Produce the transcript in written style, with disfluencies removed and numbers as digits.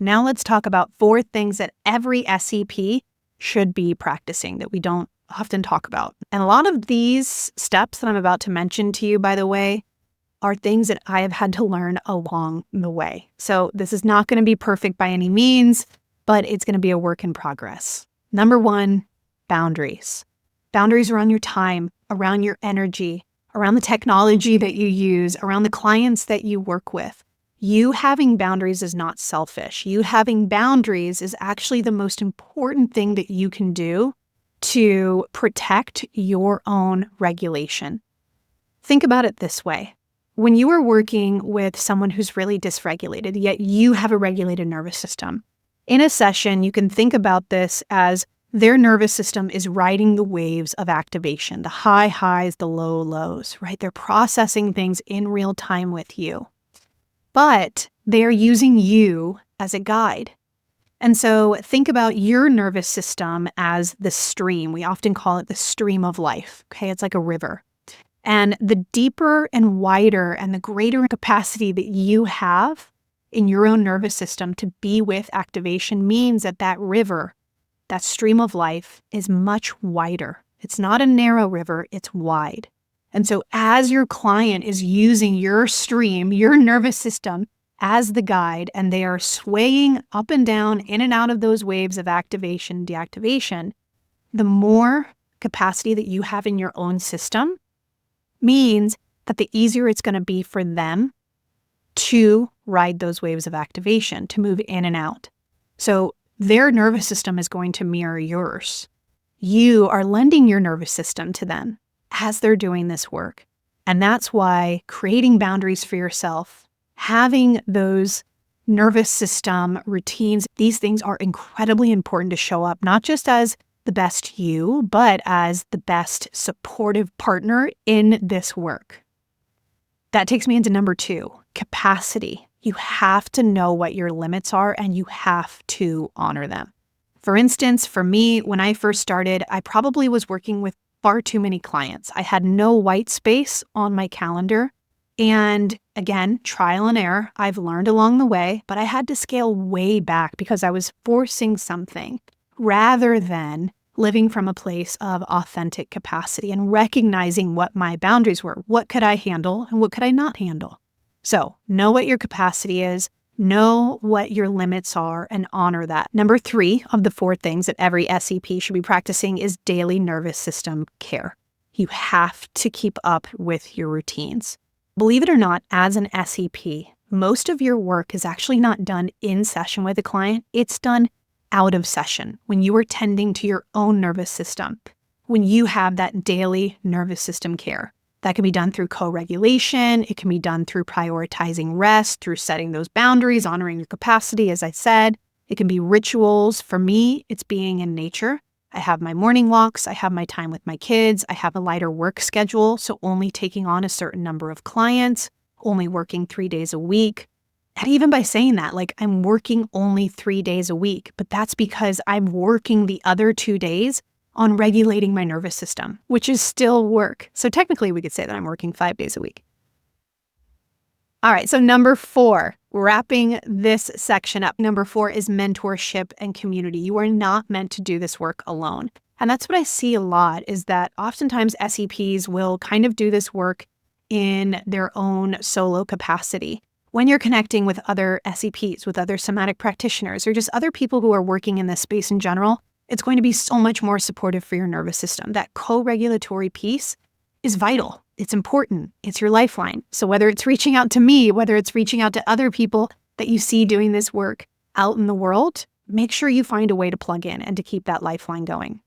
Now let's talk about 4 things that every SCP should be practicing that we don't often talk about. And a lot of these steps that I'm about to mention to you, by the way, are things that I have had to learn along the way. So this is not going to be perfect by any means, but it's going to be a work in progress. Number 1, boundaries. Boundaries around your time, around your energy, around the technology that you use, around the clients that you work with. You having boundaries is not selfish. You having boundaries is actually the most important thing that you can do to protect your own regulation. Think about it this way. When you are working with someone who's really dysregulated, yet you have a regulated nervous system, in a session, you can think about this as their nervous system is riding the waves of activation, the high highs, the low lows, right? They're processing things in real time with you. But they're using you as a guide. And so think about your nervous system as the stream. We often call it the stream of life, okay? It's like a river. And the deeper and wider and the greater capacity that you have in your own nervous system to be with activation means that that river, that stream of life, is much wider. It's not a narrow river, it's wide. And so as your client is using your stream, your nervous system as the guide, and they are swaying up and down, in and out of those waves of activation, deactivation, the more capacity that you have in your own system means that the easier it's going to be for them to ride those waves of activation, to move in and out. So their nervous system is going to mirror yours. You are lending your nervous system to them as they're doing this work. And that's why creating boundaries for yourself, having those nervous system routines, these things are incredibly important to show up, not just as the best you, but as the best supportive partner in this work. That takes me into number 2, capacity. You have to know what your limits are and you have to honor them. For instance, for me, when I first started, I probably was working with far too many clients. I had no white space on my calendar. And again, trial and error, I've learned along the way, but I had to scale way back because I was forcing something rather than living from a place of authentic capacity and recognizing what my boundaries were. What could I handle and what could I not handle? So know what your capacity is, know what your limits are, and honor that. Number 3 of the 4 things that every SCP should be practicing is daily nervous system care. You have to keep up with your routines. Believe it or not, as an SCP, most of your work is actually not done in session with a client. It's done out of session when you are tending to your own nervous system, when you have that daily nervous system care. That can be done through co-regulation. It can be done through prioritizing rest, through setting those boundaries, honoring your capacity, as I said. It can be rituals. For me, it's being in nature. I have my morning walks. I have my time with my kids. I have a lighter work schedule, so only taking on a certain number of clients, only working 3 days a week. And even by saying that, like I'm working only 3 days a week, but that's because I'm working the other 2 days on regulating my nervous system, which is still work. So technically we could say that I'm working 5 days a week. All right, so number 4, wrapping this section up. Number 4 is mentorship and community. You are not meant to do this work alone. And that's what I see a lot, is that oftentimes SCPs will kind of do this work in their own solo capacity. When you're connecting with other SCPs, with other somatic practitioners, or just other people who are working in this space in general, it's going to be so much more supportive for your nervous system. That co-regulatory piece is vital. It's important. It's your lifeline. So whether it's reaching out to me, whether it's reaching out to other people that you see doing this work out in the world, make sure you find a way to plug in and to keep that lifeline going.